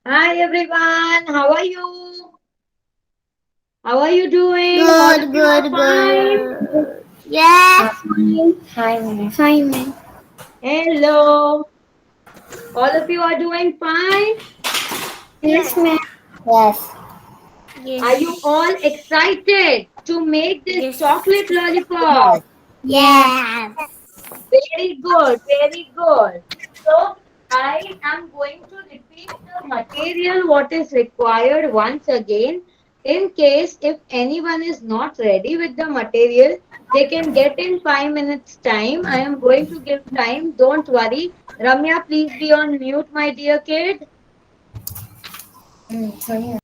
Hi everyone, how are you? How are you doing? All of Good, you are good, fine? good. Yes. Hi, ma'am. Fine, ma'am. Hello, all of you are doing fine? Yes, ma'am. Yes. Are you Yes. all excited to make this Yes. chocolate Yes. lollipop? Yes. Very good, very good. So, I am going to repeat the material what is required once again. In case if anyone is not ready with the material, they can get in 5 minutes time. I am going to give time. Don't worry. Ramya, please be on mute, my dear kid. Sorry.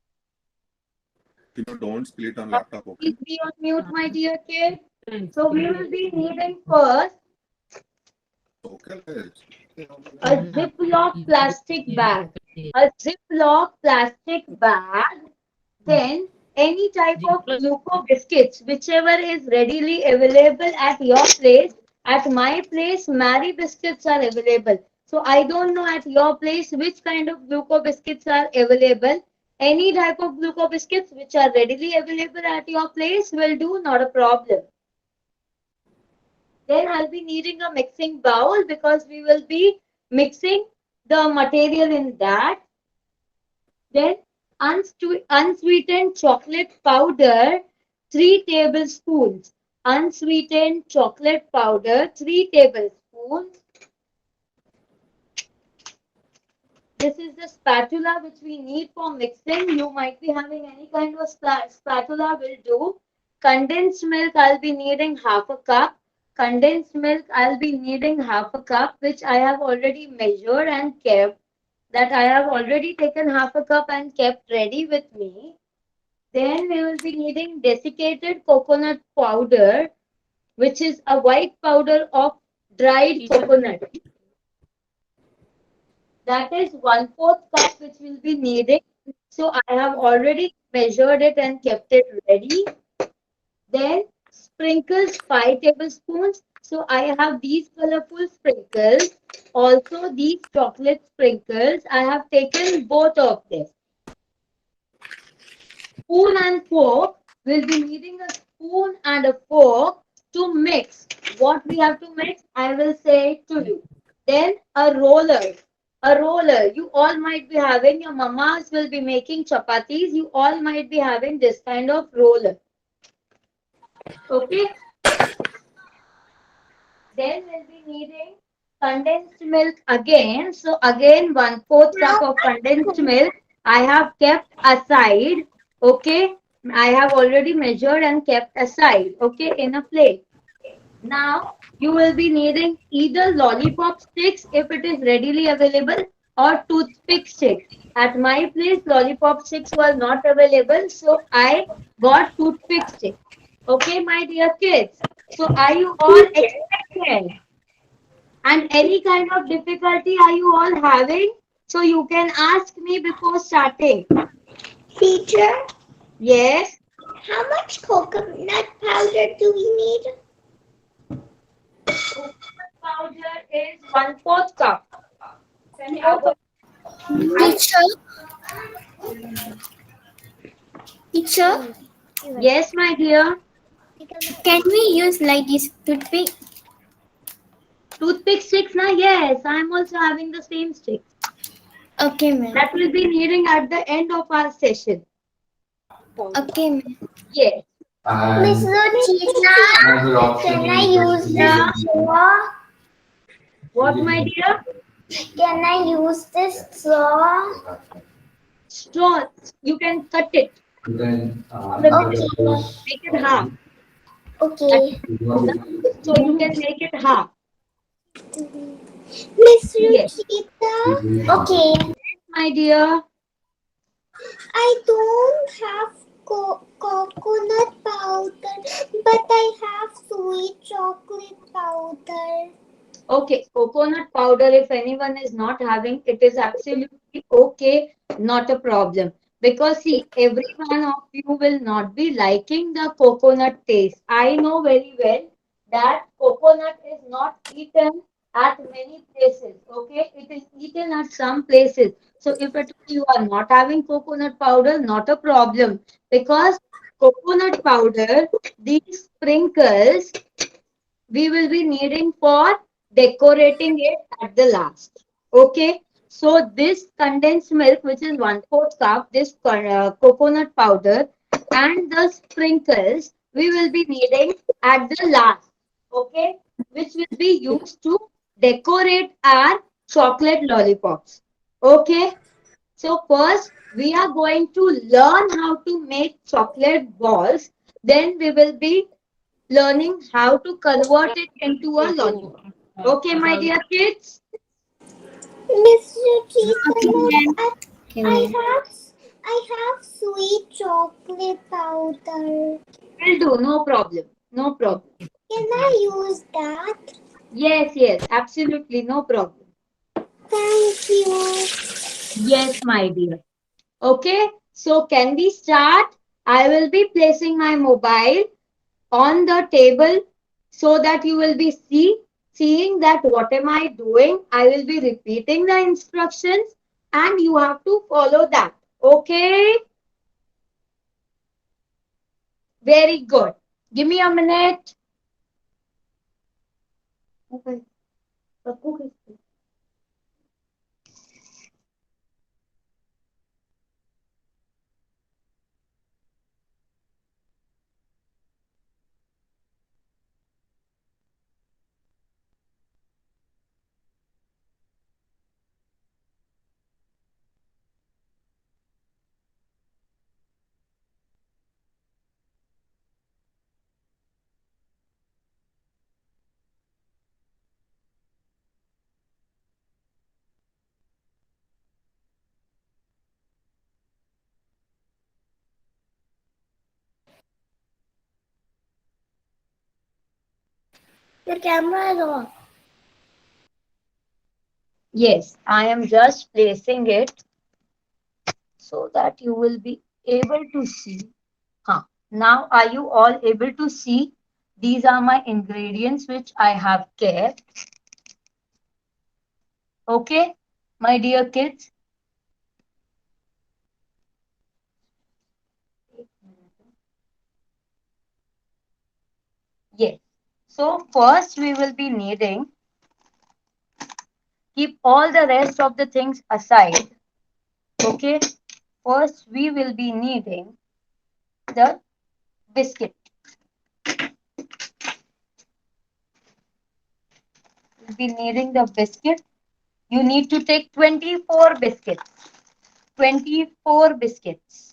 Don't spill it on Ramya, laptop, okay? please be on mute, my dear kid. So, we will be needing first Okay, let's. a Ziploc plastic bag. A Ziploc plastic bag, then any type of gluco biscuits, whichever is readily available at your place. At my place, Mary biscuits are available. So I don't know at your place which kind of gluco biscuits are available. Any type of gluco biscuits which are readily available at your place will do, not a problem. Then I'll be needing a mixing bowl because we will be mixing the material in that. Then unsweetened chocolate powder, 3 tablespoons. Unsweetened chocolate powder, 3 tablespoons. This is the spatula which we need for mixing. You might be having any kind of spatula will do. Condensed milk, I'll be needing half a cup. Condensed milk, I'll be needing half a cup, which I have already measured and kept. That I have already taken half a cup and kept ready with me. Then we will be needing desiccated coconut powder, which is a white powder of dried coconut. That is 1/4 cup which we'll be needing. So I have already measured it and kept it ready. Then sprinkles 5 tablespoons. So I have these colorful sprinkles. Also these chocolate sprinkles. I have taken both of them. Spoon and fork. We'll be needing a spoon and a fork to mix. What we have to mix, I will say to you. Then a roller. A roller. You all might be having, your mamas will be making chapatis. You all might be having this kind of roller. Okay. Then we'll be needing condensed milk again. So again 1/4 cup of condensed milk I have kept aside. Okay. I have already measured and kept aside. Okay. In a plate. Now you will be needing either lollipop sticks if it is readily available or toothpick sticks. At my place, lollipop sticks were not available, so I got toothpick sticks. Okay, my dear kids. So are you all excited? And any kind of difficulty are you all having? So you can ask me before starting. Teacher, Yes. how much coconut powder do we need? Coconut powder is 1/4 cup. Teacher, teacher, Yes, my dear. can we use like this toothpick? Toothpick sticks, na? Yes, I'm also having the same sticks. Okay, ma'am. That will be needing at the end of our session. Okay, ma'am. Yes. Miss Ruchita, can I use this Yeah. straw? What, my dear? Can I use this straw? Straw. You can cut it. The middle. Okay. Make it half. At Okay. the middle, so you can make it half. Miss Yes. Ruchita. Okay. My dear. I don't have coconut powder, but I have sweet chocolate powder. Okay. Coconut powder, if anyone is not having, it is absolutely okay. Not a problem. Because see, every one of you will not be liking the coconut taste. I know very well that coconut is not eaten at many places. Okay, it is eaten at some places. So if at all you are not having coconut powder, not a problem, because coconut powder, these sprinkles, we will be needing for decorating it at the last. Okay. So this condensed milk, which is 1/4 cup, this coconut powder and the sprinkles, we will be needing at the last. Okay. Which will be used to decorate our chocolate lollipops. Okay. So first we are going to learn how to make chocolate balls. Then we will be learning how to convert it into a lollipop. Okay, my dear kids? Mr. Yes. Cheese, Can I we? have I have sweet chocolate powder. Will do, no problem. No problem. Can I use that? Yes, yes, absolutely, no problem. Thank you. Yes, my dear. Okay, so can we start? I will be placing my mobile on the table so that you will be seeing that what am I doing. I will be repeating the instructions and you have to follow that. Okay, very good. Give me a minute. Okay. Your camera is on. Yes, I am just placing it so that you will be able to see. Huh. Now, are you all able to see? These are my ingredients which I have kept. Okay, my dear kids. Yes. So first we will be needing, keep all the rest of the things aside. Okay. First we will be needing the biscuit. We'll be needing the biscuit. You need to take 24 biscuits. 24 biscuits.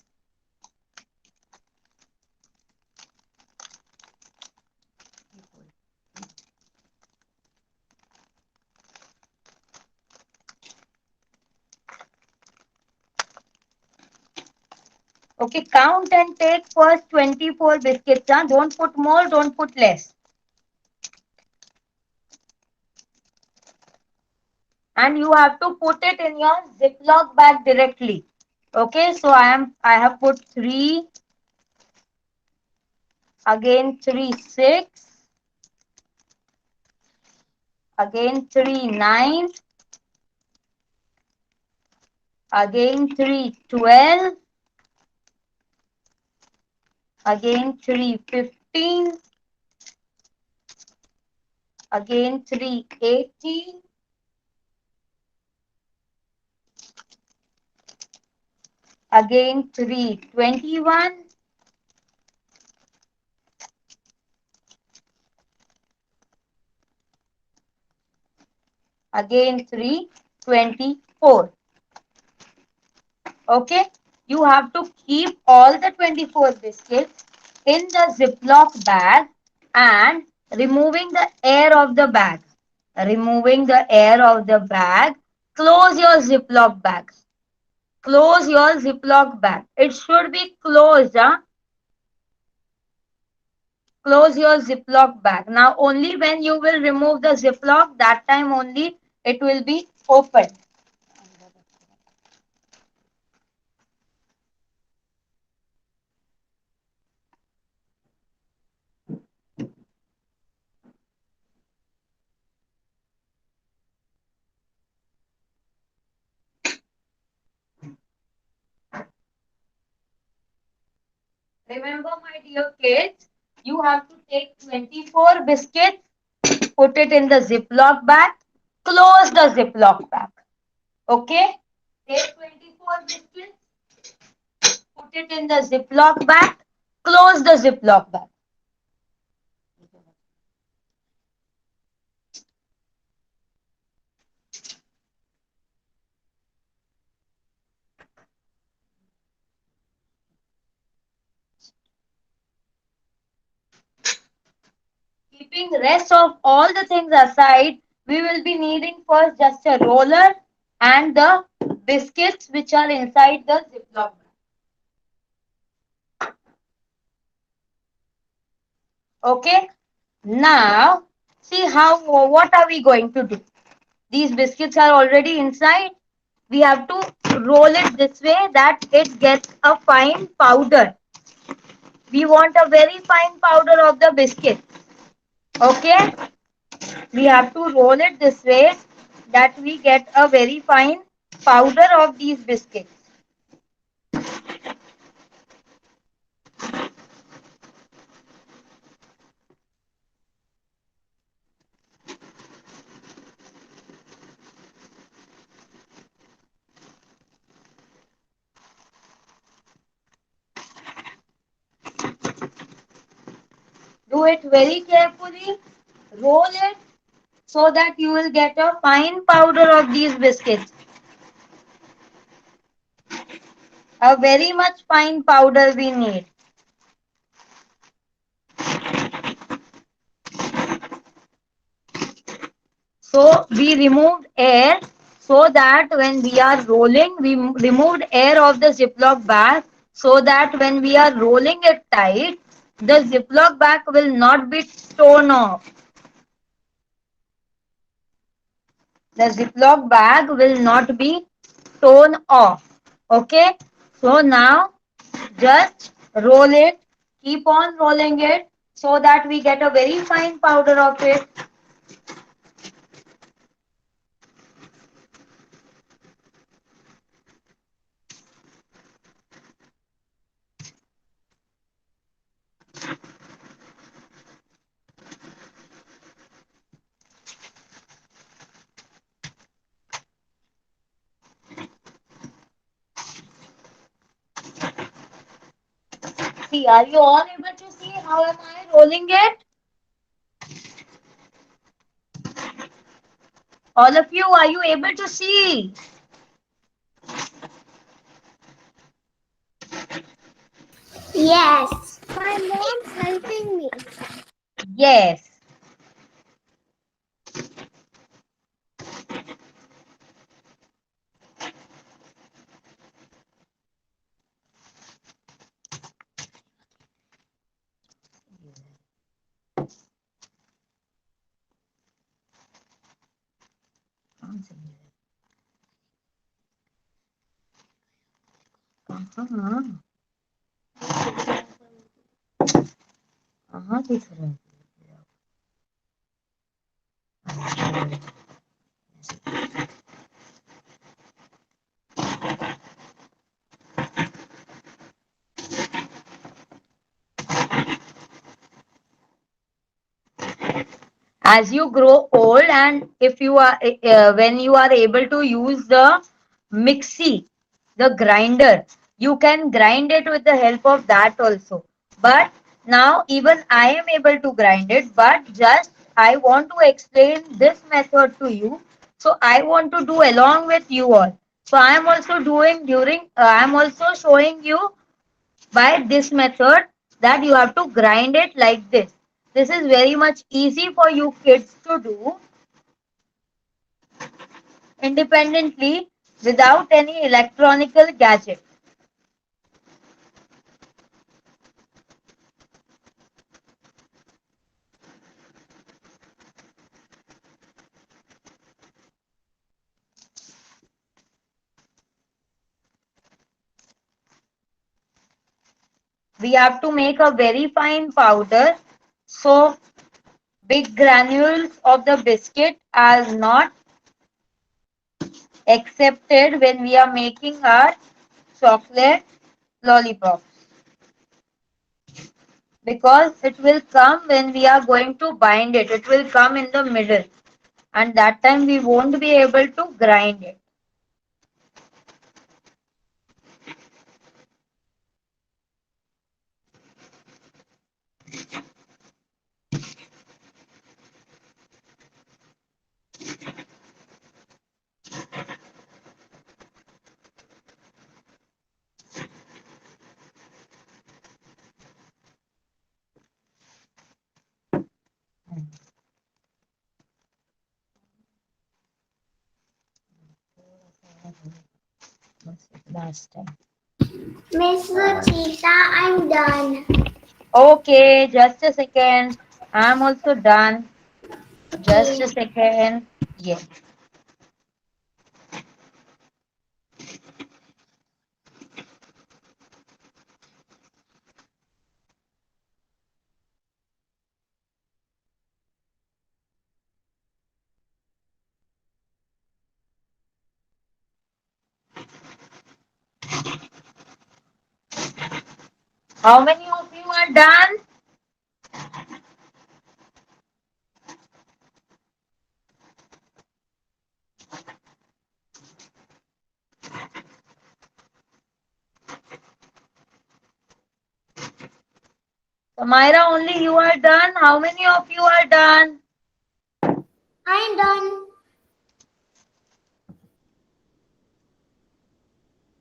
Okay, count and take first 24 biscuits. Huh? Don't put more, don't put less. And you have to put it in your Ziploc bag directly. Okay, so I have put 3, again 3, 6, again 3, 9, again 3, 12, again 3, 15, again 3, 18, again 3, 21, again 3, 24. Okay, you have to keep all the 24 biscuits in the Ziploc bag and removing the air of the bag. Removing the air of the bag. Close your Ziploc bag. Close your Ziploc bag. It should be closed. Huh? Close your Ziploc bag. Now only when you will remove the Ziploc, that time only it will be open. Remember, my dear kids, you have to take 24 biscuits, put it in the Ziploc bag, close the Ziploc bag. Okay? Take 24 biscuits, put it in the Ziploc bag, close the Ziploc bag. Keeping rest of all the things aside, we will be needing first just a roller and the biscuits which are inside the Ziploc bag. Okay? Now, see what are we going to do? These biscuits are already inside. We have to roll it this way that it gets a fine powder. We want a very fine powder of the biscuit. Okay? We have to roll it this way that we get a very fine powder of these biscuits. Do it very carefully. Roll it so that you will get a fine powder of these biscuits. A very much fine powder we need. So we removed air so that when we are rolling, we removed air of the Ziploc bag so that when we are rolling it tight, the Ziploc bag will not be torn off. The Ziploc bag will not be torn off. Okay. So now just roll it. Keep on rolling it so that we get a very fine powder of it. See, are you all able to see how am I rolling it? All of you, are you able to see? Yes. My mom's helping me. Yes. As you grow old and if you are when you are able to use the mixie, the grinder, you can grind it with the help of that also. But now even I am able to grind it, but just I want to explain this method to you. So I want to do along with you all. So I am also doing I am also showing you by this method that you have to grind it like this. This is very much easy for you kids to do independently without any electronical gadget. We have to make a very fine powder so big granules of the biscuit are not accepted when we are making our chocolate lollipops. because it will come when we are going to bind it. It will come in the middle, and that time we won't be able to grind it. Last time. Miss Ruchita, I'm done. Okay, just a second. I'm also done. Just Okay. a second. Yes. How many of you are done? Myra, only you are done. How many of you are done? I'm done.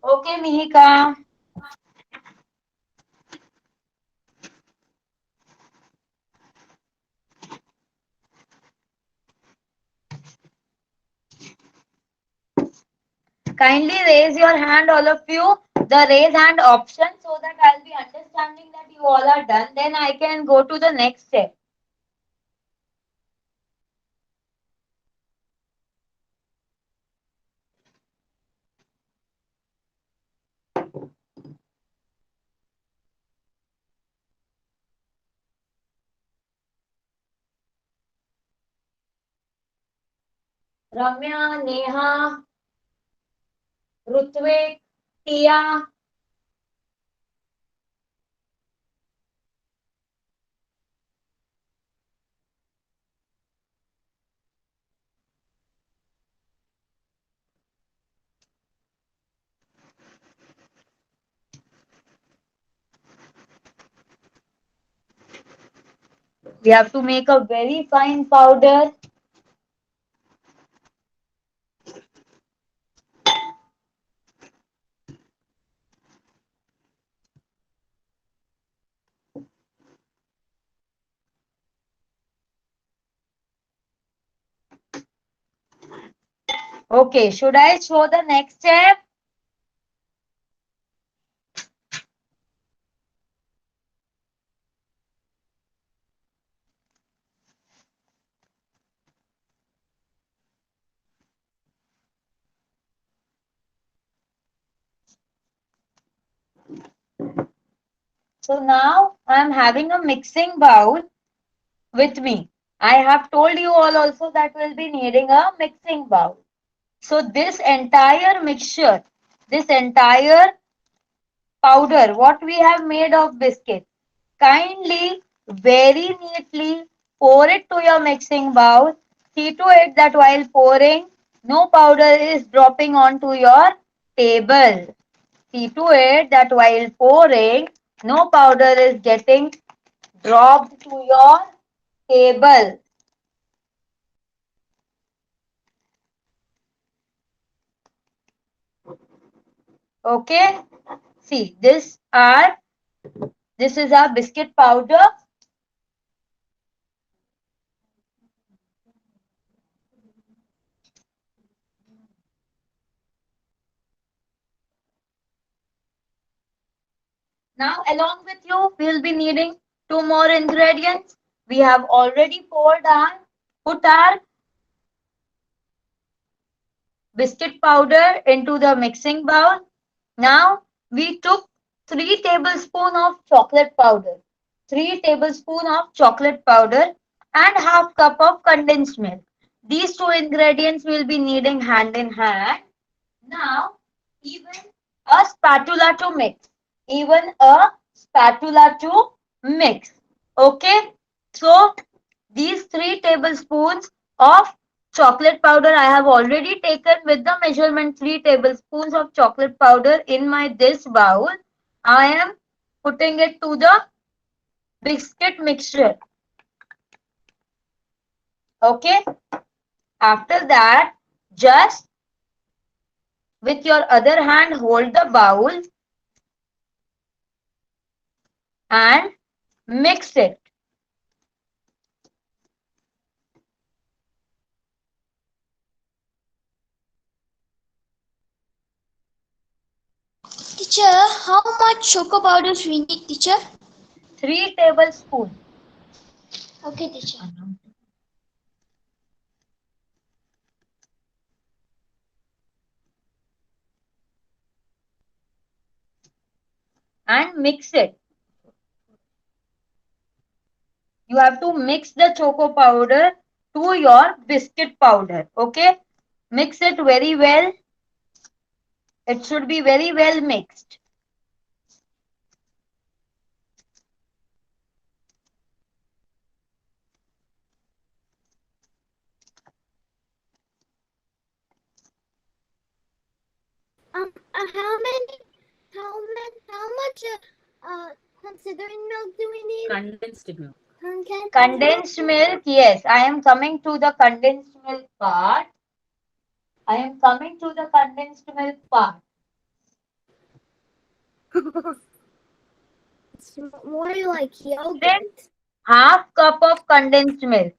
Okay, Mihika. Kindly raise your hand, all of you. The raise hand option, so that I'll be understanding that you all are done. Then I can go to the next step. Ramya, Neha, Rutvik, Tia. We have to make a very fine powder. Okay, should I show the next step? So now I am having a mixing bowl with me. I have told you all also that we'll be needing a mixing bowl. So this entire mixture, this entire powder, what we have made of biscuit, kindly, very neatly pour it to your mixing bowl. See to it that while pouring, no powder is dropping onto your table. See to it that while pouring, no powder is getting dropped to your table. Okay? See, this is our biscuit powder. Now, along with you, we'll be needing two more ingredients. We have already put our biscuit powder into the mixing bowl. Now, we took 3 tablespoons of chocolate powder, 3 tablespoons of chocolate powder and half cup of condensed milk. These two ingredients we'll be needing hand in hand. Now, even a spatula to mix. Even a spatula to mix. Okay, so these 3 tablespoons of chocolate powder I have already taken with the measurement 3 tablespoons of chocolate powder in my this bowl. I am putting it to the biscuit mixture. Okay, after that, just with your other hand hold the bowl and mix it. Teacher, how much choco powders we need, teacher? 3 tablespoons. Okay, teacher. And mix it. You have to mix the choco powder to your biscuit powder. Okay, mix it very well. It should be very well mixed. How much considering milk do we need? Condensed milk. Condensed milk, yes, I am coming to the condensed milk part. I am coming to the condensed milk part. It's more like yogurt. Then half cup of condensed milk.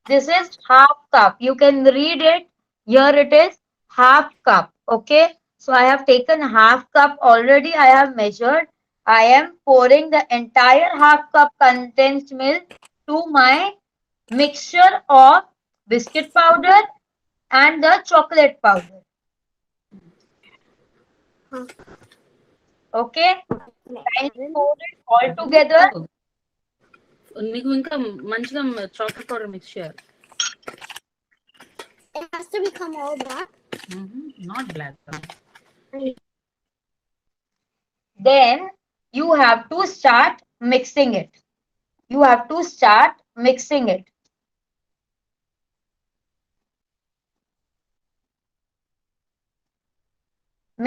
This is half cup. You can read it. Here it is half cup. Okay. So I have taken half cup already. I have measured. I am pouring the entire half cup condensed milk to my mixture of biscuit powder and the chocolate powder. Okay. Kindly pour it all together. నీకు ఇంకా మంచిగా chocolate powder mix చేయాలి. It has to become all black. Not black. Then you have to start mixing it. You have to start mixing it.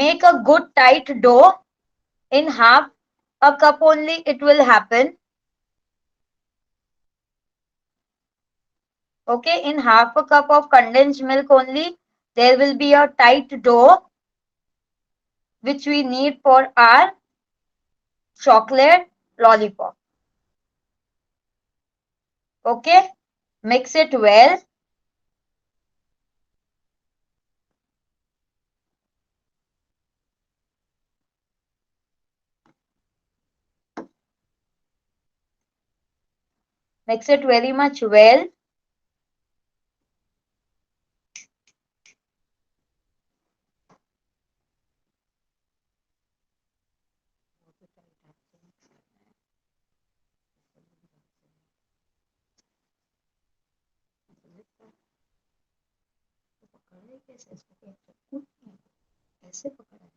Make a good tight dough. In half a cup only it will happen. Okay, in half a cup of condensed milk only, there will be a tight dough which we need for our chocolate lollipop. Okay, mix it well. Mix it very much well. ऐसे पकड़ा है.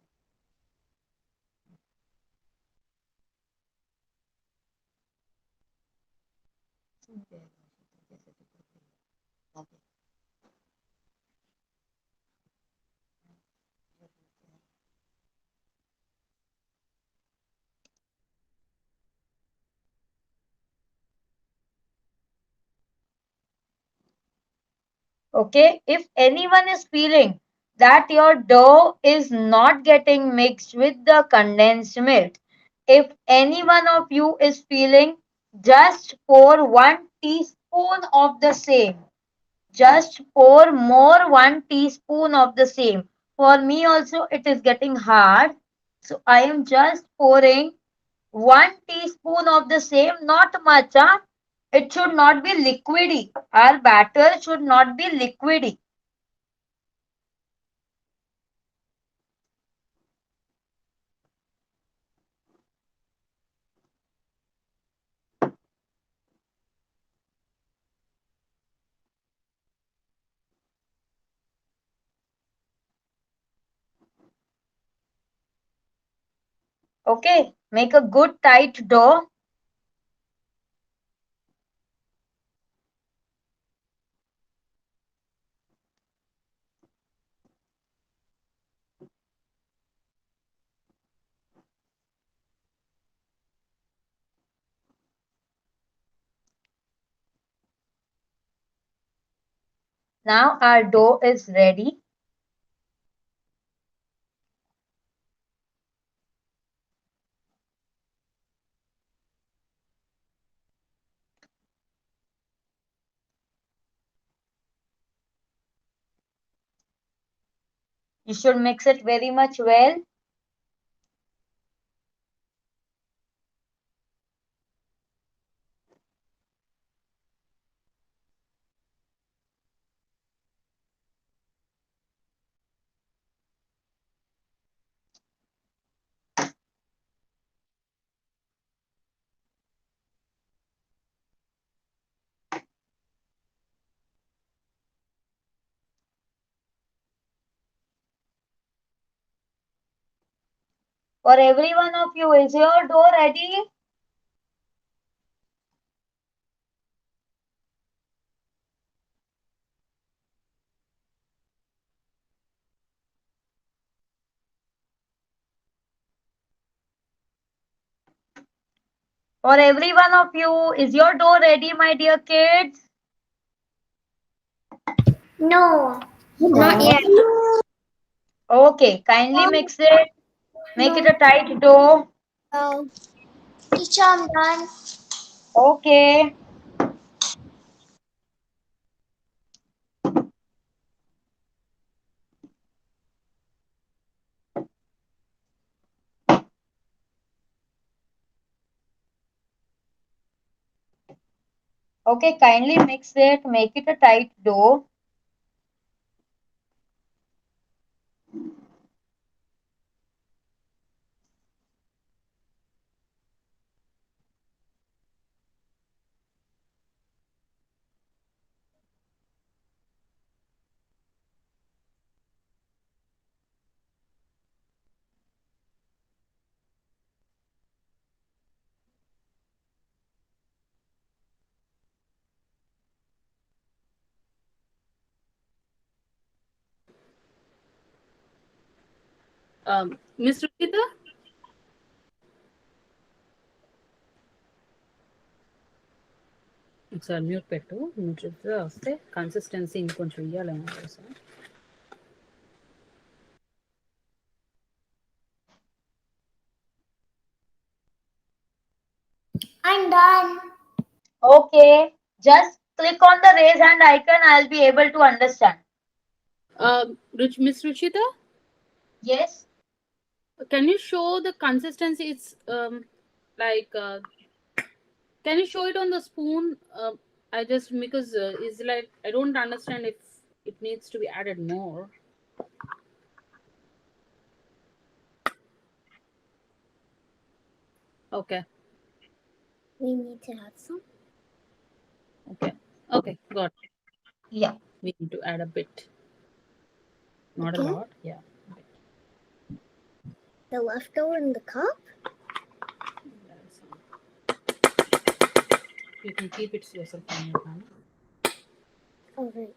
Okay, if anyone is feeling that your dough is not getting mixed with the condensed milk, if any one of you is feeling, just pour 1 teaspoon of the same. Just pour more 1 teaspoon of the same. For me also it is getting hard. So I am just pouring 1 teaspoon of the same, not much. It should not be liquidy. Our batter should not be liquidy. Okay, make a good tight dough. Now our dough is ready. You should mix it very much well. For every one of you, is your dough ready? For every one of you, is your dough ready, my dear kids? No. Not yet. Okay, kindly mix it. Make it a tight dough. Oh, Teacher, I'm done. Okay. Okay, kindly mix it. Make it a tight dough. Miss Ruchita? ఒకసారి mute పెట్టు mute వస్తే consistency ఇంకొంచెం ఇవ్వాలేమో తెలుసా I'm done. Okay. Just click on the raise hand icon. I'll be able to understand. Miss Ruchita, Yes. can you show the consistency? It's like can you show it on the spoon? I just because it's like I don't understand if it needs to be added more. Okay. we need to add some. Okay, got it. Yeah. We need to add a bit, not Okay. a lot. Yeah. The leftover in the cup. You can keep it yourself on your hand. All right.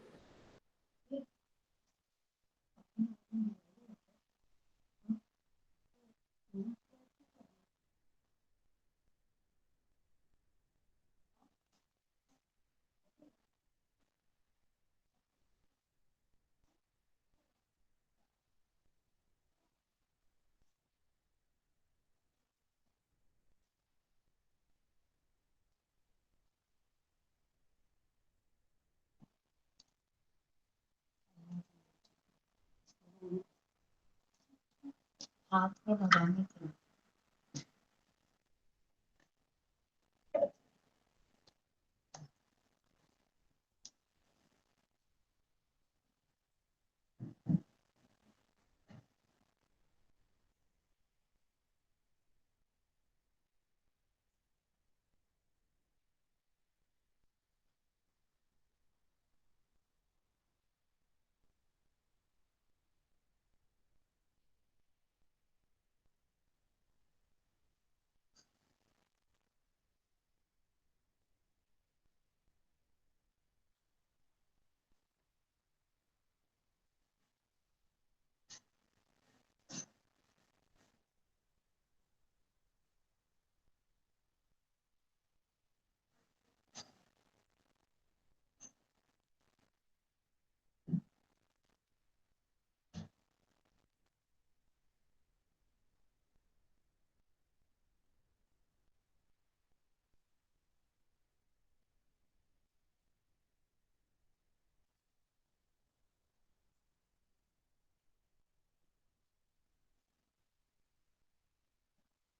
हाथ में लगाने के लिए।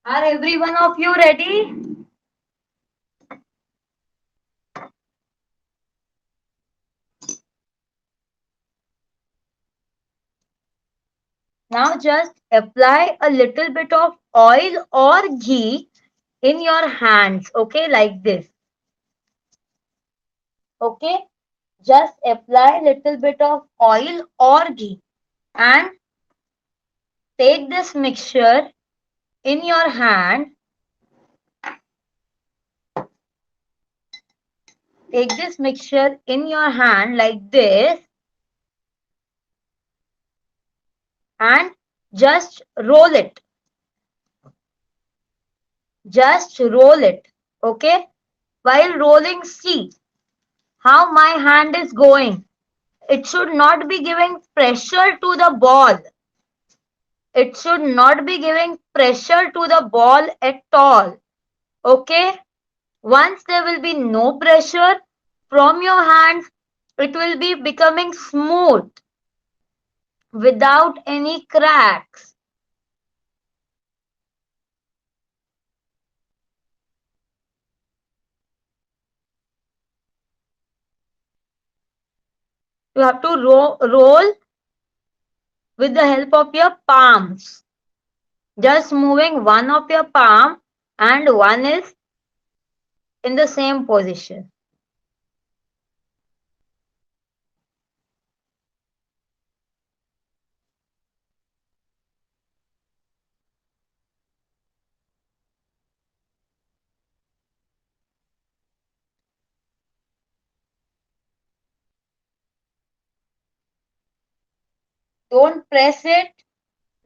Are every one of you ready? Now just apply a little bit of oil or ghee in your hands, okay, like this. Okay, just apply little bit of oil or ghee and take this mixture in your hand. Take this mixture in your hand like this and just roll it. Just roll it, okay? While rolling, see how my hand is going. It should not be giving pressure to the ball. It should not be giving pressure to the ball at all. Okay? Once there will be no pressure from your hands, it will be becoming smooth without any cracks. You have to roll with the help of your palms. Just moving one of your palm and one is in the same position. Don't press it.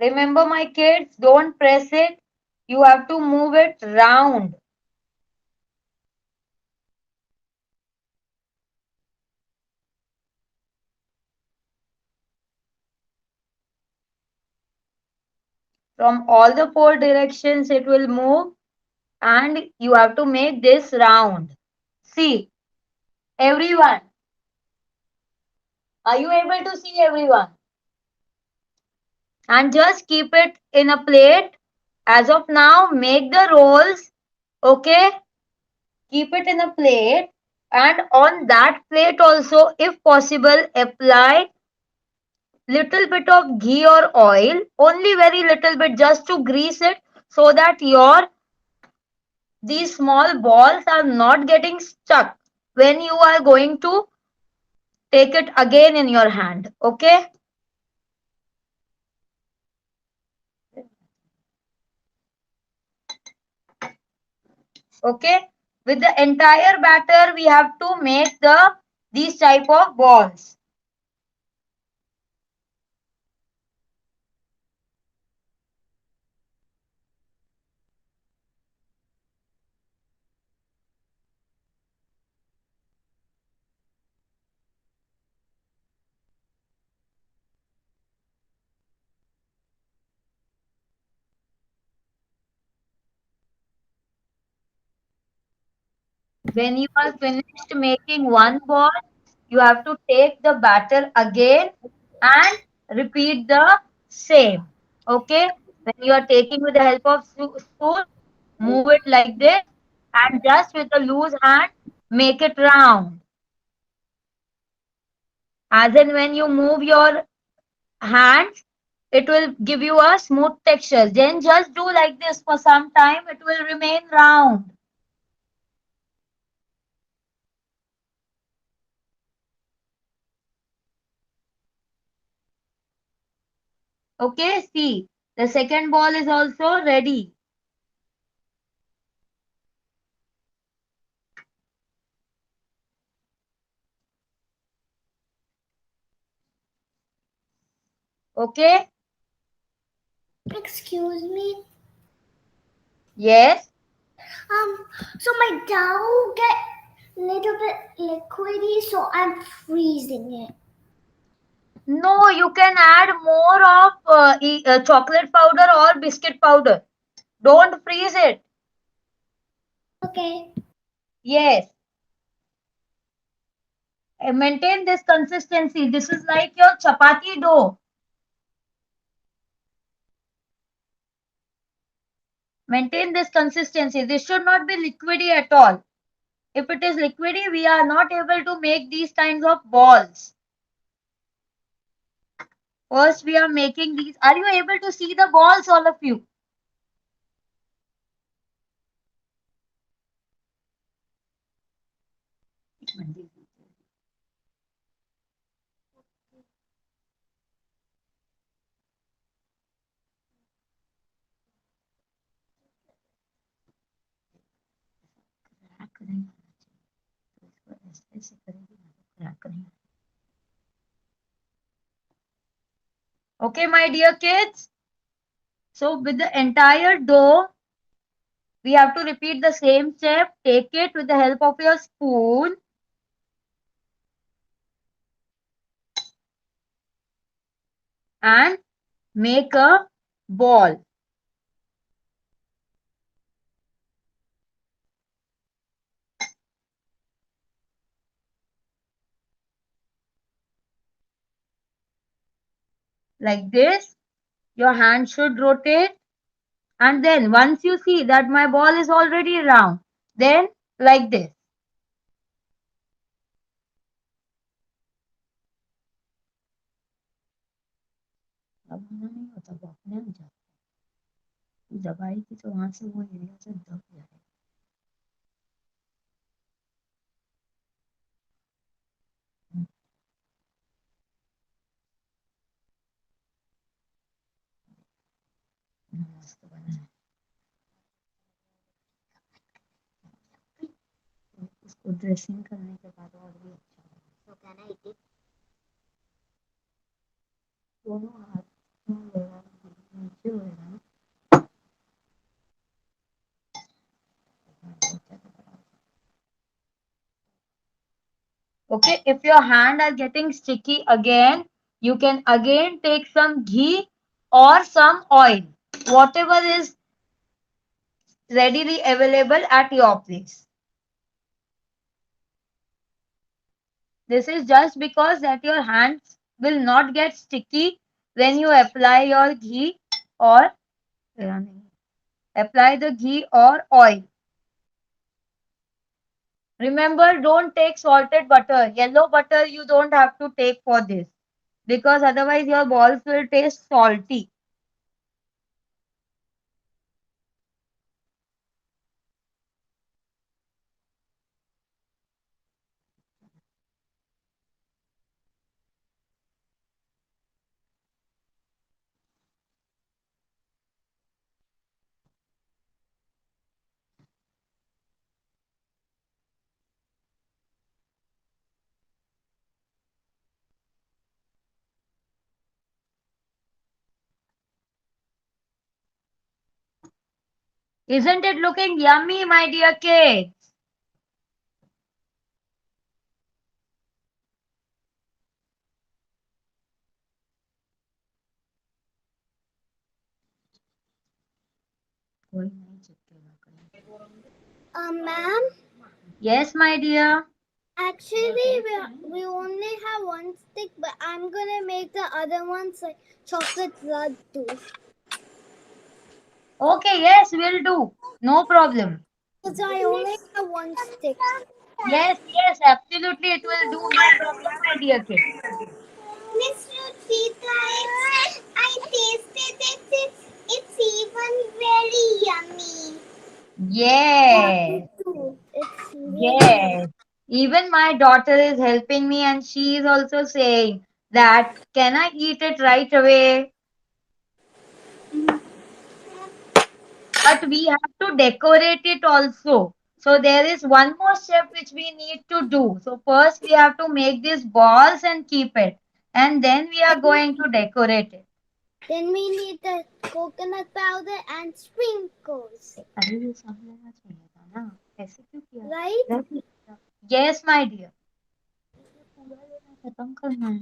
Remember, my kids, don't press it. You have to move it round. From all the four directions, it will move and you have to make this round. See, everyone. Are you able to see everyone? And just keep it in a plate. As of now, make the rolls. Okay? Keep it in a plate. And on that plate also, if possible, apply little bit of ghee or oil. Only very little bit just to grease it so that these small balls are not getting stuck when you are going to take it again in your hand. Okay? Okay, with the entire batter we have to make these type of balls. When you are finished making one ball, you have to take the batter again and repeat the same. Okay, when you are taking with the help of spoon, move it like this and just with a loose hand make it round. As in when you move your hands, it will give you a smooth texture. Then just do like this for some time, it will remain round. Okay, see, the second ball is also ready. Okay, Excuse me. yes. So my dough get little bit liquidy, so I'm freezing it. No, you can add more of chocolate powder or biscuit powder. Don't freeze it. Okay. Yes. Maintain this consistency. This is like your chapati dough. Maintain this consistency. This should not be liquidy at all. If it is liquidy, we are not able to make these kinds of balls. First, we are making these. Are you able to see the balls, all of you? Okay, my dear kids. So with the entire dough, we have to repeat the same step. Take it with the help of your spoon. And make a ball. Like this. Your hand should rotate. And then once you see that my ball is already round, then like this. दबाना नहीं होता, वो अपने आप जाता। दबाएगी तो वहां से वो एरिया से दब जाएगा। मस्त बना है। इसको ड्रेसिंग करने के बाद और भी अच्छा लगेगा। So can I eat it? दोनों हाथ में लेगा, नीचे होएगा ना। Okay, if your hand are getting sticky again, you can again take some ghee or some oil, whatever is readily available at your place. This is just because that your hands will not get sticky when you apply your ghee or apply the ghee or oil. Remember, don't take salted butter. Yellow butter you don't have to take for this because otherwise your balls will taste salty. Isn't it looking yummy, my dear kids? Ma'am, Yes, my dear. actually we only have one stick, but I'm gonna make the other ones like chocolate blood too. Okay, yes, we'll do. No problem. Because I only have one stick. Yes, yes, absolutely, it will do. No problem, my dear kid. Miss Ruchita, I tasted it. It's even very yummy. Yes, Too. It's really yes. Even my daughter is helping me and she is also saying that, can I eat it right away? But we have to decorate it also. So there is one more step which we need to do. So first we have to make these balls and keep it. And then we are going to decorate it. Then we need the coconut powder and sprinkles. अरे ये सब लेना चाहिए था ना, ऐसे क्यों किया? Right? Yes, my dear. पूरा लेना खत्म करना है।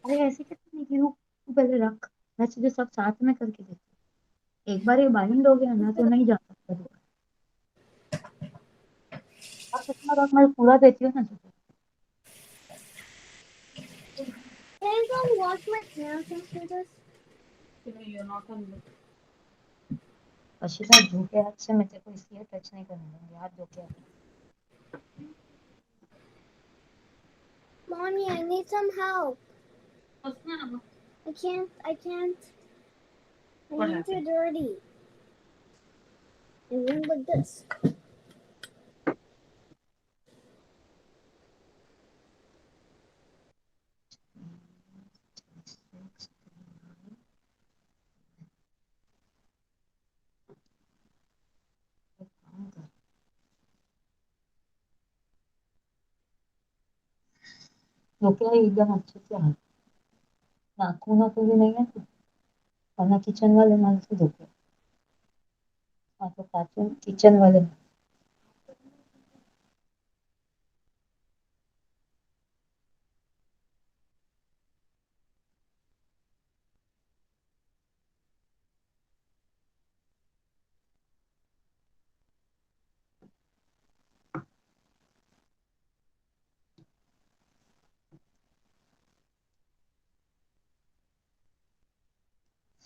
अरे ऐसे कैसे नहीं, तू पहले रख, मैं तुझे सब साथ में करके देती हूँ। एक बार ये बाइंड हो गया ना तो नहीं जा सकता दोबारा। अब इतना रख, मैं पूरा देती हूँ ना तुझे। Can I go wash my hands after this? You're not on. Asita झूठे हाथ से मैं तेरे को इसलिए टच नहीं करने दूंगी, हाथ धो के आ। Mommy, I need some help. What's that? I can't. My What hands are happened? dirty. And then with this. धो के आई एकदम अच्छे से हाथ, नाखूनों पे भी नहीं है तो, वरना किचन वाले माल से धो के। हाँ तो किचन वाले।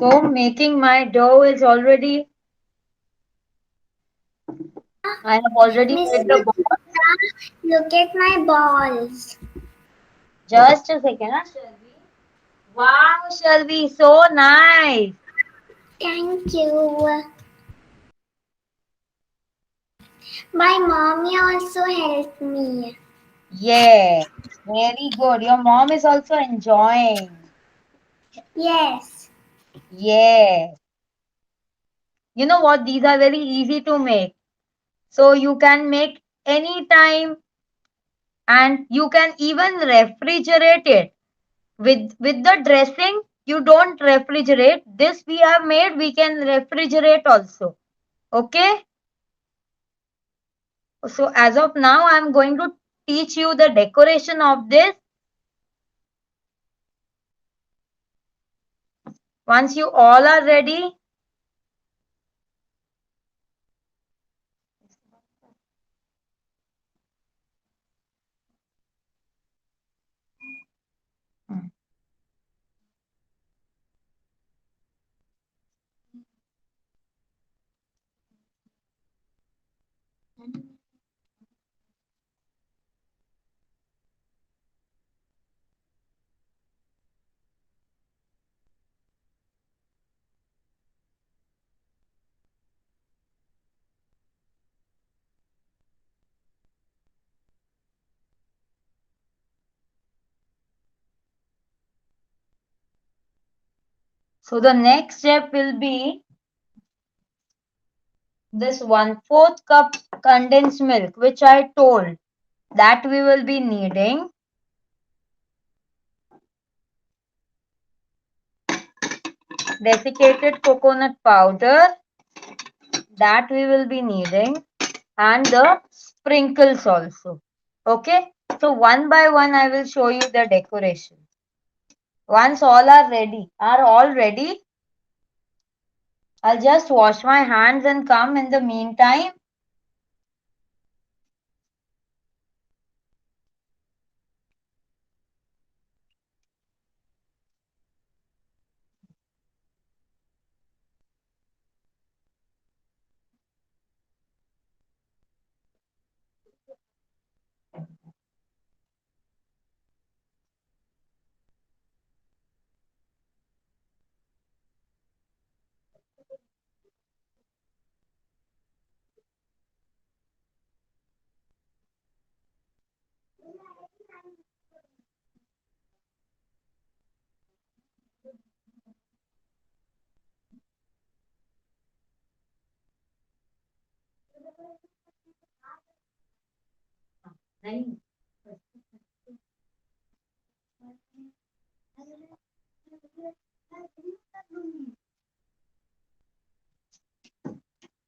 So making my dough is already, I have already Miss made the ball. look at my balls. Just a second, huh, Shelby? Wow, Shelby, so nice. Thank you. My mommy also helped me. Yeah, very good. Your mom is also enjoying. Yes. Yeah. You know what? These are very easy to make. So you can make anytime and you can even refrigerate it. With the dressing, you don't refrigerate. This we have made, we can refrigerate also. Okay? So as of now, I'm going to teach you the decoration of this. Once you all are ready, so the next step will be this 1/4 cup condensed milk, which I told that we will be needing. Desiccated coconut powder, that we will be needing, and the sprinkles also. Okay, so one by one I will show you the decoration. Once all are all ready, I'll just wash my hands and come in the meantime.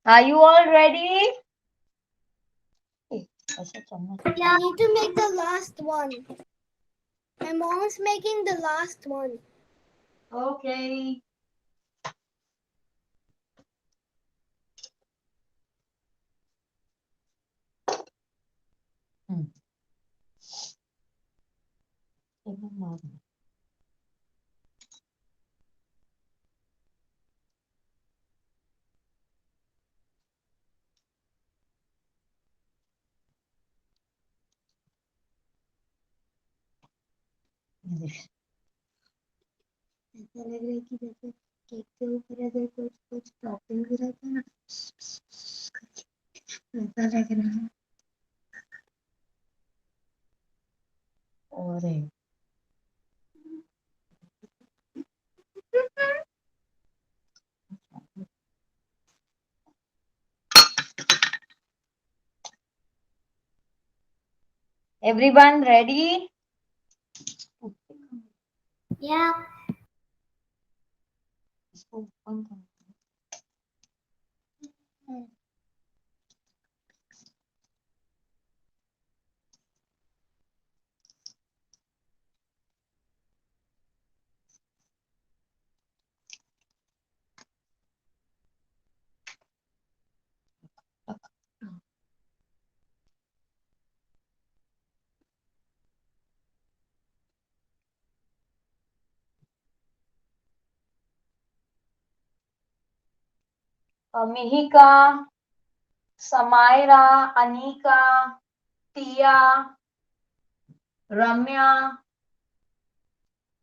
Are you all ready? I need to make the last one. My mom's making the last one. Okay. ऐसा लग रहा है कि जैसे cake के ऊपर अगर कुछ कुछ टॉपिंग भी रहता है ना, वैसा लग रहा है। और everyone ready? Yeah. इसको open करो। Mihika, Samaira, Anika, Tia, Ramya,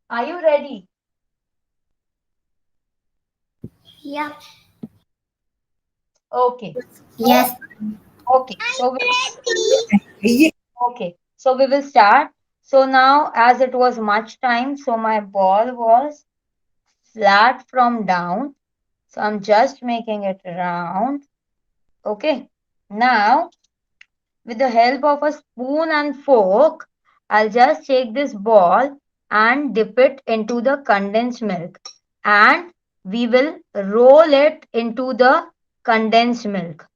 are you ready? Yeah. Okay. Yes. Okay. Okay. So we will start. So now, as it was much time, so my ball was flat from down. So I'm just making it round. Okay. Now, with the help of a spoon and fork, I'll just take this ball and dip it into the condensed milk. And we will roll it into the condensed milk.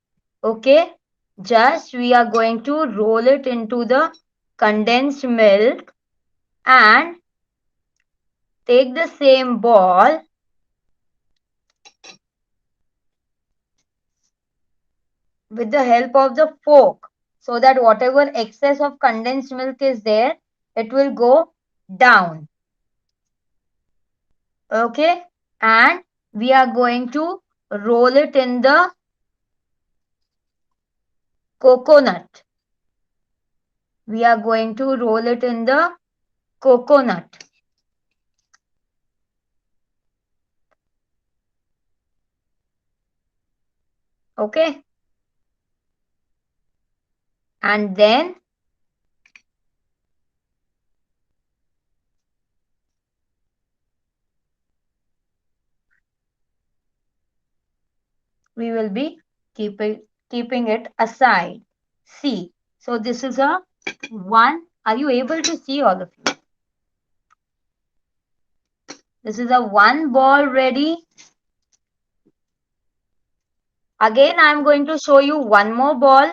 Okay. Just we are going to roll it into the condensed milk and take the same ball with the help of the fork so that whatever excess of condensed milk is there, it will go down. Okay, and we are going to roll it in the coconut. We are going to roll it in the coconut. Okay, and then we will be keeping it aside. See, so this is a one. Are you able to see all of you? This is a one ball ready. Again, I am going to show you one more ball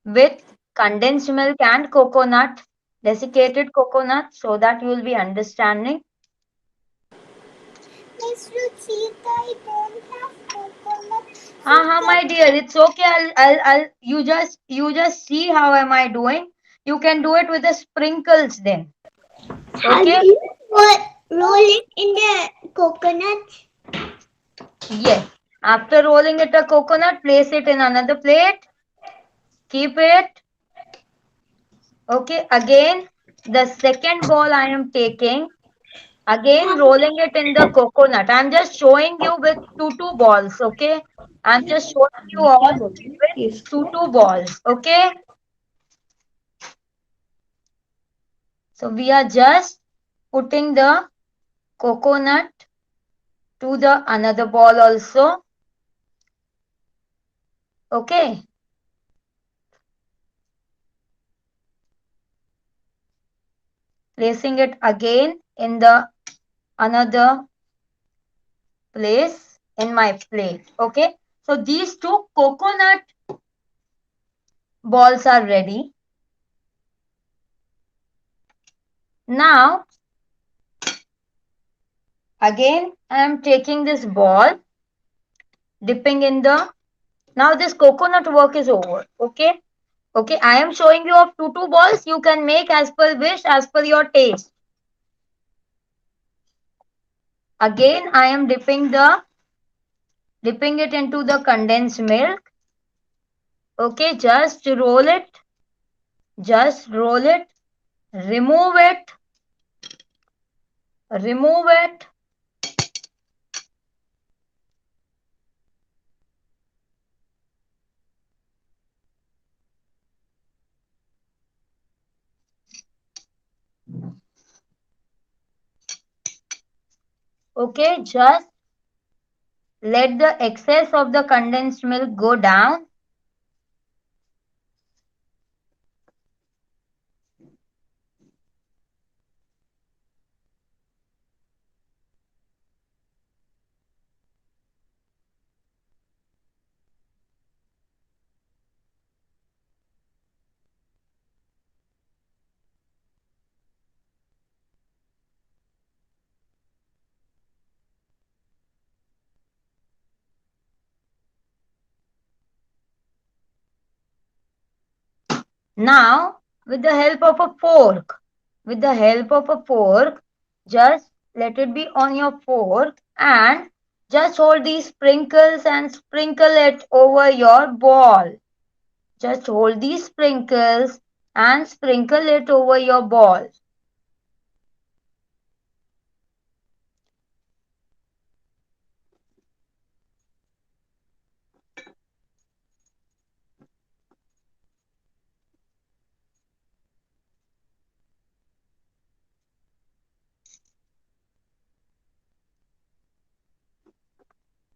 with condensed milk and coconut, desiccated coconut, so that you will be understanding. Miss Ruchita, I don't have coconut. My dear, it's okay. you just see how am I doing. You can do it with the sprinkles then. How do Okay. you roll it in the coconut? Yes. After rolling it a coconut, place it in another plate. Keep it. Okay. Again, the second ball I am taking. Again, rolling it in the coconut. I'm just showing you with two balls. Okay. I'm just showing you all with two balls. Okay. So we are just putting the coconut to the another ball also. Okay. Placing it again in the another place in my plate. Okay. So these two coconut balls are ready. Now, again, I am taking this ball, dipping in the, now this coconut work is over. Okay. Okay. I am showing you of two balls. You can make as per wish, as per your taste. Again, I am dipping it into the condensed milk. Okay, just roll it, remove it, remove it. Okay, just let the excess of the condensed milk go down. Now, with the help of a fork, just let it be on your fork and just hold these sprinkles and sprinkle it over your ball. Just hold these sprinkles and sprinkle it over your ball.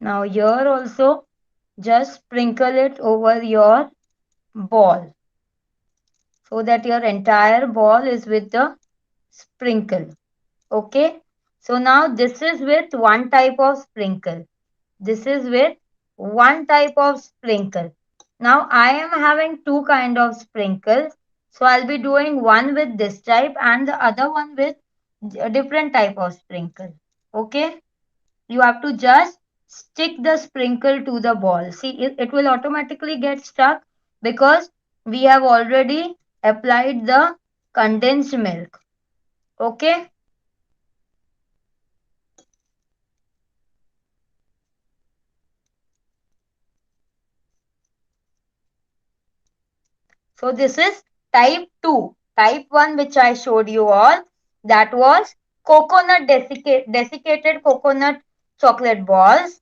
Now here also just sprinkle it over your ball so that your entire ball is with the sprinkle. Okay. So now this is with one type of sprinkle. This is with one type of sprinkle. Now I am having two kind of sprinkles. So I'll be doing one with this type and the other one with a different type of sprinkle. Okay. You have to just stick the sprinkle to the ball. See, it will automatically get stuck because we have already applied the condensed milk. Okay. So this is type 2. Type 1 which I showed you all, that was coconut desiccated coconut chocolate balls.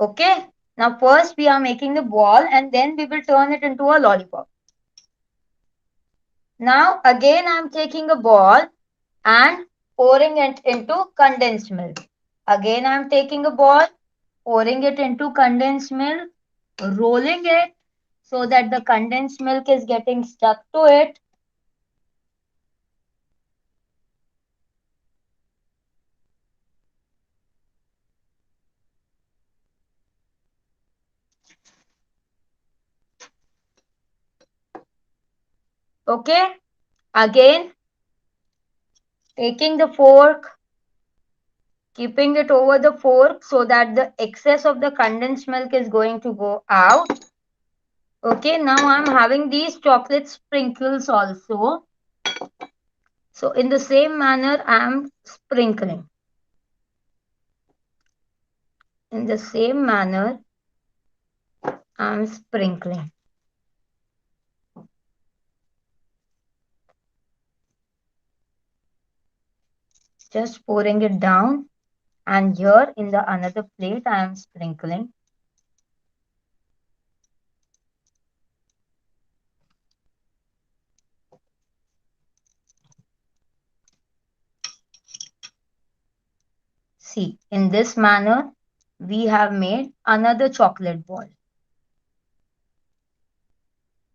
Okay. Now first we are making the ball and then we will turn it into a lollipop. Now again I am taking a ball and pouring it into condensed milk. Again I am taking a ball, pouring it into condensed milk, rolling it so that the condensed milk is getting stuck to it. Okay. Again, taking the fork, keeping it over the fork so that the excess of the condensed milk is going to go out. Okay, now I'm having these chocolate sprinkles also. So in the same manner, I'm sprinkling. In the same manner, I'm sprinkling. Just pouring it down. And here in the another plate, I am sprinkling. See, in this manner, we have made another chocolate ball.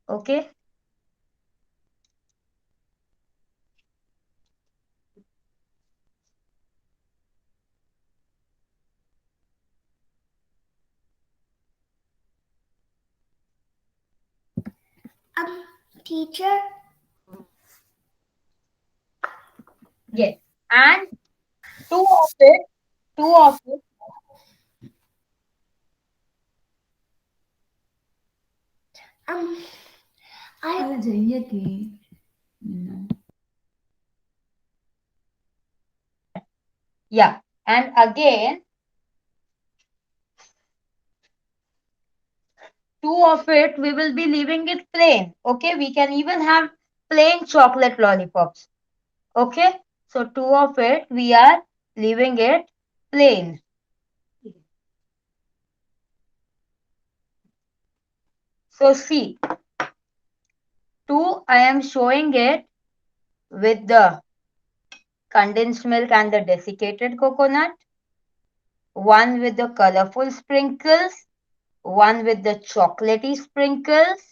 Okay. Teacher, Yes. And two of it, two of it. I Yeah. And again, two of it, we will be leaving it plain. Okay. We can even have plain chocolate lollipops. Okay. So 2 of it, we are leaving it plain. So see, 2 I am showing it with the condensed milk and the desiccated coconut. 1 with the colorful sprinkles. 1 with the chocolatey sprinkles.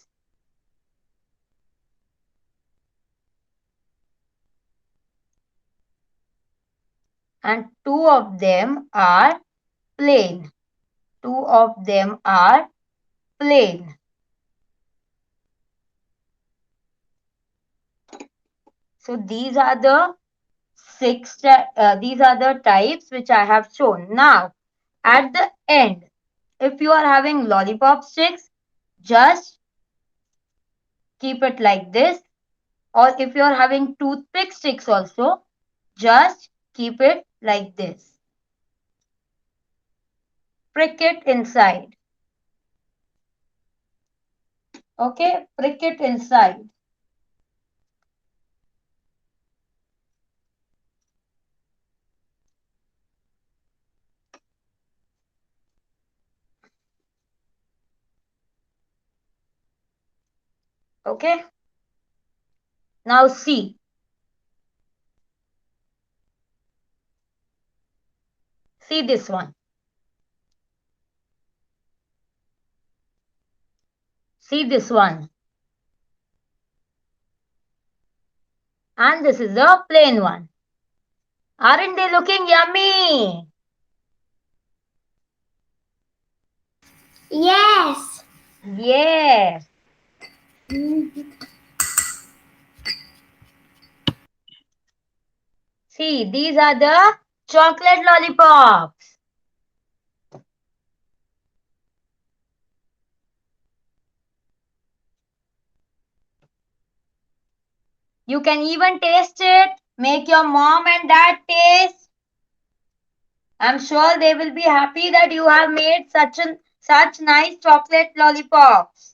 And 2 of them are plain. 2 of them are plain. So these are the these are the types which I have shown. Now, at the end, if you are having lollipop sticks, just keep it like this. Or if you are having toothpick sticks also, just keep it like this. Prick it inside. Okay, prick it inside. Okay. Now see. See this one. See this one. And this is the plain one. Aren't they looking yummy? Yes. Yes. See, these are the chocolate lollipops. You can even taste it. Make your mom and dad taste. I'm sure they will be happy that you have made such nice chocolate lollipops.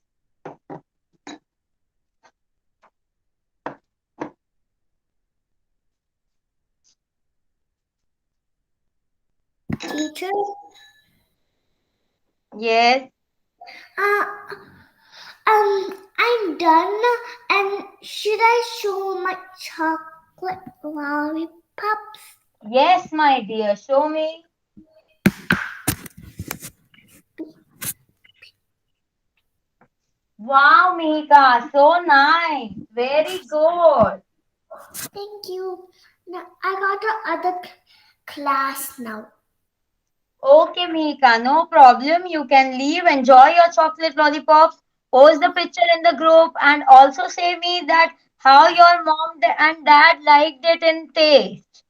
Teacher. Yes. Uh, I'm done. And should I show my chocolate lollipops? Yes, my dear. Show me. Wow, Mihika. So nice. Very good. Thank you. Now I got the other class now. Okay, Mihika. No problem. You can leave. Enjoy your chocolate lollipops. Post the picture in the group and also say me that how your mom and dad liked it in taste.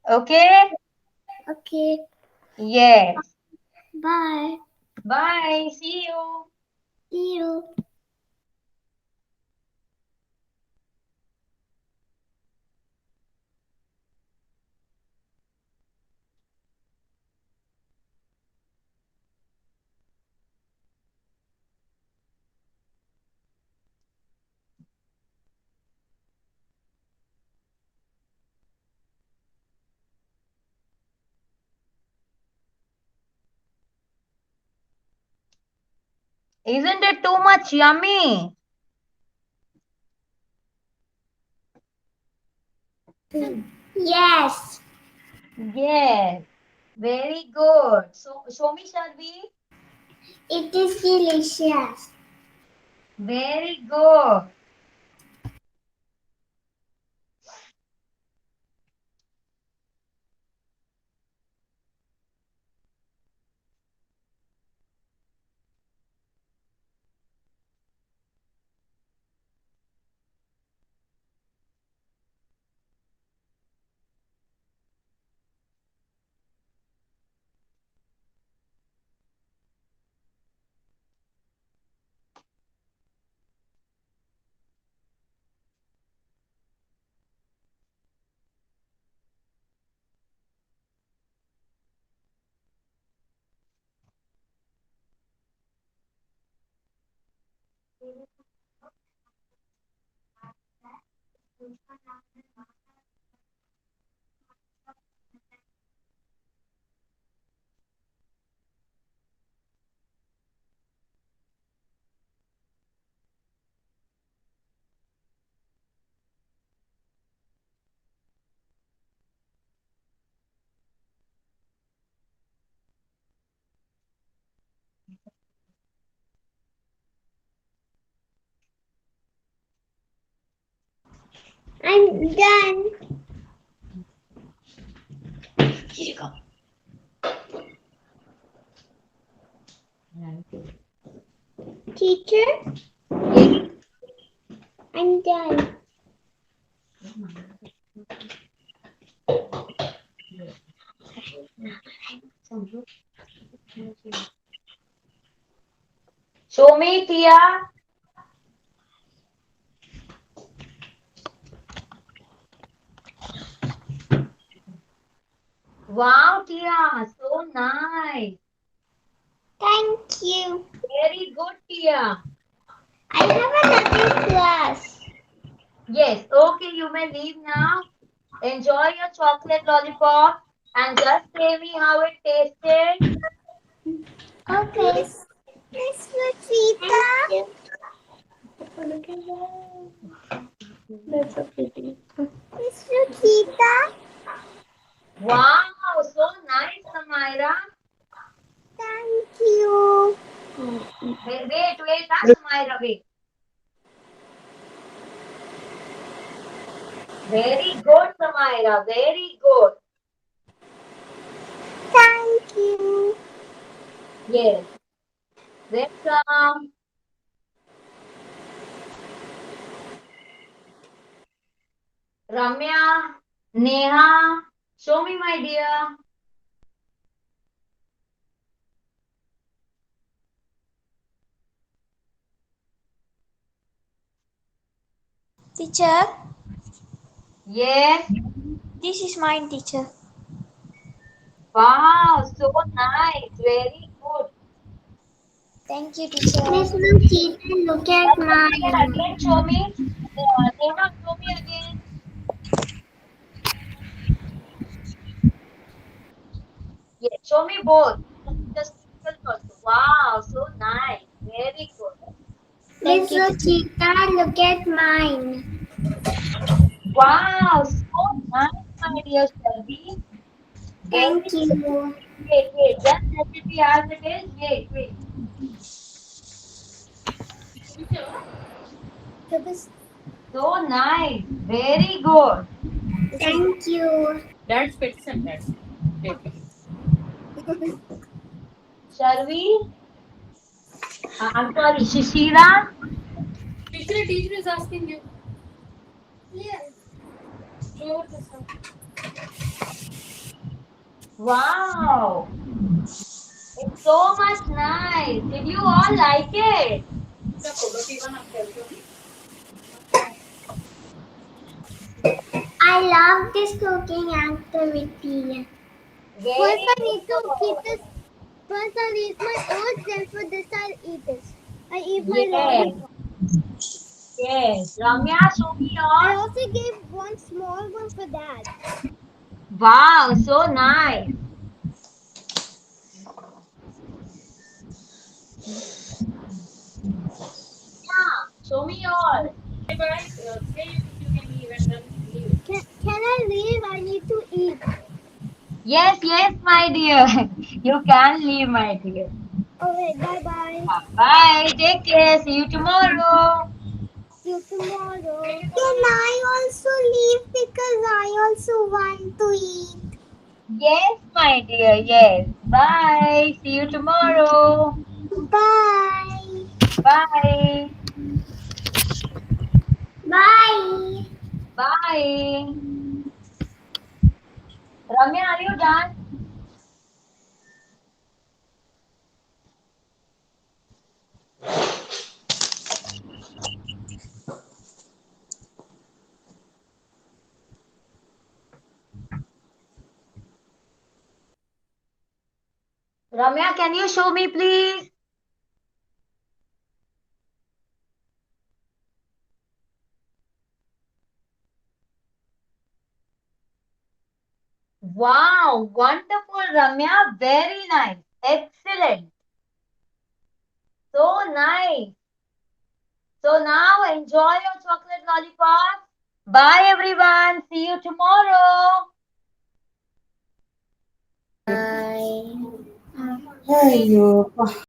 Okay? Okay. Yes. Bye. Bye. See you. See you. Isn't it too much yummy? Yes. Yes. Very good. So show me, Sharvi. It is delicious. Very good. I'm done. Here you go. Teacher, I'm done. Show me, Tia. Wow, Tia, so nice. Thank you. Very good, Tia. I have another class. Yes, okay, you may leave now. Enjoy your chocolate lollipop and just say me how it tasted. Okay. Miss Rosita. Look at that. That's so pretty. Miss Rosita. Wow, so nice, Samaira. Thank you. Wait, Samaira, wait. Very good, Samaira, very good. Thank you. Yes. Welcome. Ramya, Neha, show me, my dear. Teacher, Yes. this is mine, teacher. Wow, so nice. Very good. Thank you, teacher. Miss Rosita, look at mine. Again, show me. Neha, show me again. Yes, show me both. Just also. Wow, so nice. Very good. Miss Rosita, look at mine. Wow, so nice, my dear Shelby. Very Thank you. wait. Just let it be as it is. Wait. So nice. Very good. Thank you. That's pets and that's Shelby? I'm sorry, Shishira? Teacher, teacher is asking you. Show this one. Wow. It's so much nice. Did you all like it? I love this cooking activity. Very First, I need to keep good. this. First, I'll eat my oats. Then, for this, I'll eat this. I eat my Yes. lollipop. Yes. Ramya, show me I yours. also gave one small one for Dad. Wow, so nice. Yeah, show me yours. Bye. Say if you can leave and then leave. Can I leave? I need to eat. Yes, my dear. You can leave, my dear. Okay, bye bye. Bye. Take care. See you tomorrow. See you tomorrow. Can I also leave because I also want to eat? Yes, my dear. Yes. Bye. See you tomorrow. Bye. Bye. Bye. Bye. Ramya, are you done? Ramya, can you show me, please? Wow, wonderful, Ramya. Very nice. Excellent. So nice. So now enjoy your chocolate lollipop. Bye, everyone. See you tomorrow. Bye. Ayo,